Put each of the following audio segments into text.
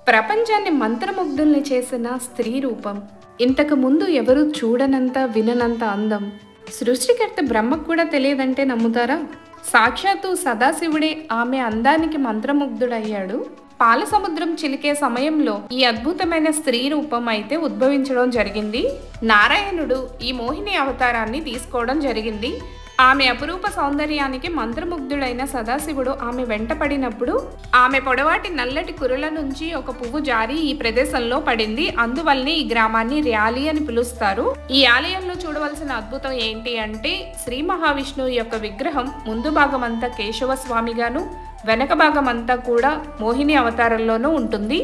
ప్రపంచాన్ని మంత్రముగ్ధుల్ని చేసిన స్త్రీ రూపం. ఇంతకు ముందు ఎవరు చూడనంత విననంత అందం. సృష్టికర్త బ్రహ్మకు కూడా తెలియదంటే నమ్ముతారా? సాక్షాత్తు సదాశివుడే ఆమె అందానికి మంత్రముగ్ధుడయ్యాడు. పాల సముద్రం చిలికే సమయంలో ఈ అద్భుతమైన స్త్రీ రూపం అయితే ఉద్భవించడం జరిగింది. నారాయణుడు ఈ మోహిని అవతారాన్ని తీసుకోవడం జరిగింది. ఆమె అపురూప సౌందర్యానికి మంత్రముగ్ధుడైన సదాశివుడు ఆమె వెంట పడినప్పుడు ఆమె పొడవాటి నల్లటి కురుల నుంచి ఒక పువ్వు జారి ఈ ప్రదేశంలో పడింది. అందువల్లనే ఈ గ్రామాన్ని ర్యాలీ అని పిలుస్తారు. ఈ ఆలయంలో చూడవలసిన అద్భుతం ఏంటి అంటే శ్రీ మహావిష్ణువు యొక్క విగ్రహం ముందు భాగం అంతా కేశవ స్వామిగాను, వెనక భాగం అంతా కూడా మోహిని అవతారంలోనూ ఉంటుంది.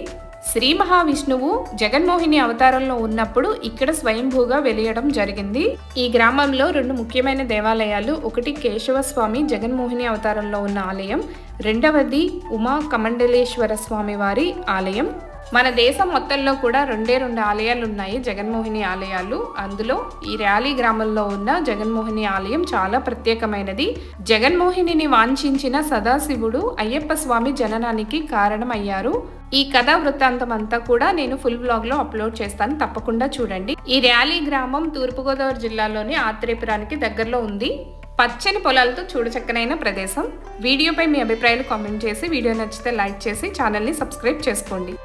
శ్రీ మహావిష్ణువు జగన్మోహిని అవతారంలో ఉన్నప్పుడు ఇక్కడ స్వయంభూగా వెలియడం జరిగింది. ఈ గ్రామంలో 2 ముఖ్యమైన దేవాలయాలు, ఒకటి కేశవ స్వామి జగన్మోహిని అవతారంలో ఉన్న ఆలయం, రెండవది ఉమా కమండలేశ్వర స్వామి వారి ఆలయం. మన దేశం మొత్తంలో కూడా 2 ఆలయాలు ఉన్నాయి, జగన్మోహిని ఆలయాలు. అందులో ఈ ర్యాలీ గ్రామంలో ఉన్న జగన్మోహిని ఆలయం చాలా ప్రత్యేకమైనది. జగన్మోహినిని వాంఛించిన సదాశివుడు అయ్యప్ప స్వామి జననానికి కారణమయ్యారు. ఈ కథా వృత్తాంతం అంతా కూడా నేను ఫుల్ బ్లాగ్ లో అప్లోడ్ చేస్తాను, తప్పకుండా చూడండి. ఈ ర్యాలీ గ్రామం తూర్పుగోదావరి జిల్లాలోని ఆత్రేయపురానికి దగ్గరలో ఉంది. పచ్చని పొలాలతో చూడచక్కనైన ప్రదేశం. వీడియోపై మీ అభిప్రాయాలు కామెంట్ చేసి, వీడియో నచ్చితే లైక్ చేసి ఛానల్ని సబ్స్క్రైబ్ చేసుకోండి.